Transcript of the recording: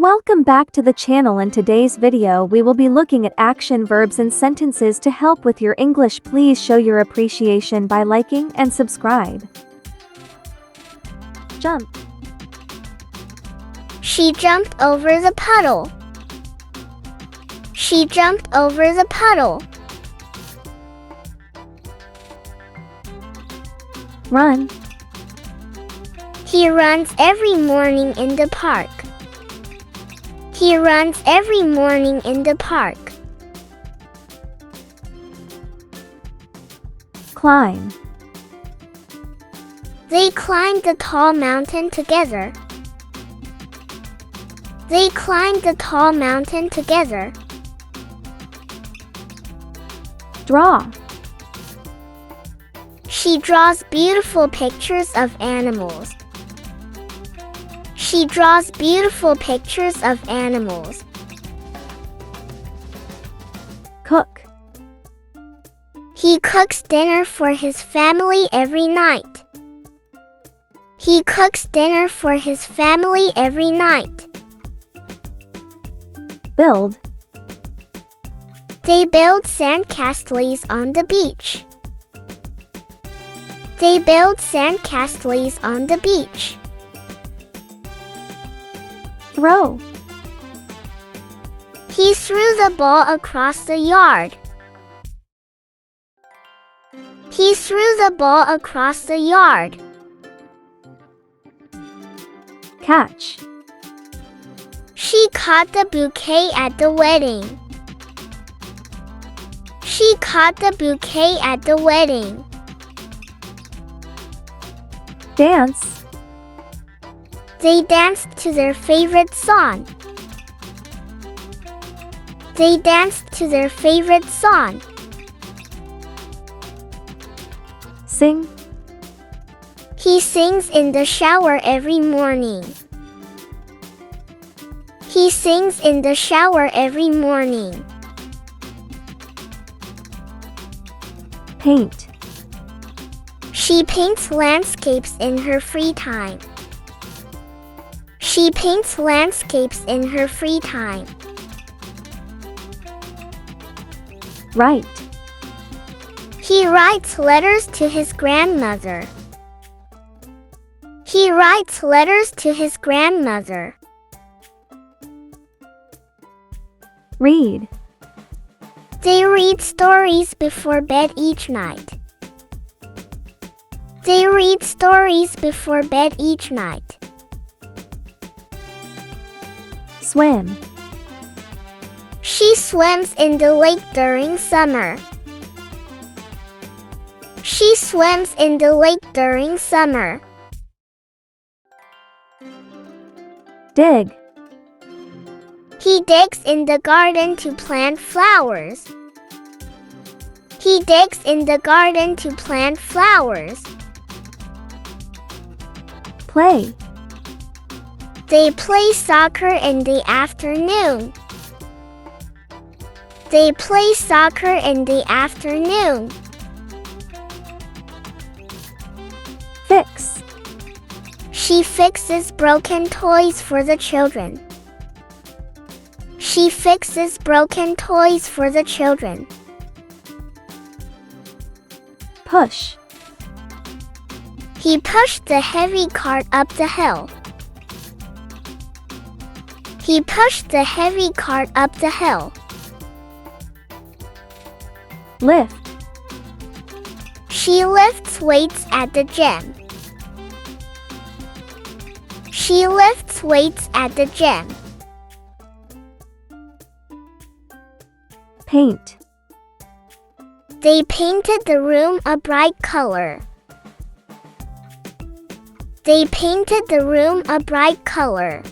Welcome back to the channel. In today's video we will be looking at action verbs and sentences to help with your English. Please show your appreciation by liking and subscribe. Jump. She jumped over the puddle. She jumped over the puddle. Run. He runs every morning in the park. He runs every morning in the park. Climb. They climbed the tall mountain together. They climbed the tall mountain together. Draw. She draws beautiful pictures of animals. She draws beautiful pictures of animals. Cook. He cooks dinner for his family every night. He cooks dinner for his family every night. Build. They build sandcastles on the beach. They build sandcastles on the beach. Throw. He threw the ball across the yard. He threw the ball across the yard. Catch. She caught the bouquet at the wedding. She caught the bouquet at the wedding. Dance. They danced to their favorite song. They danced to their favorite song. Sing. He sings in the shower every morning. He sings in the shower every morning. Paint. She paints landscapes in her free time. She paints landscapes in her free time. Write. He writes letters to his grandmother. He writes letters to his grandmother. Read. They read stories before bed each night. They read stories before bed each night. Swim. She swims in the lake during summer. She swims in the lake during summer. Dig. He digs in the garden to plant flowers. He digs in the garden to plant flowers. Play. They play soccer in the afternoon. They play soccer in the afternoon. Fix. She fixes broken toys for the children. She fixes broken toys for the children. Push. He pushed the heavy cart up the hill. He pushed the heavy cart up the hill. Lift. She lifts weights at the gym. She lifts weights at the gym. Paint. They painted the room a bright color. They painted the room a bright color.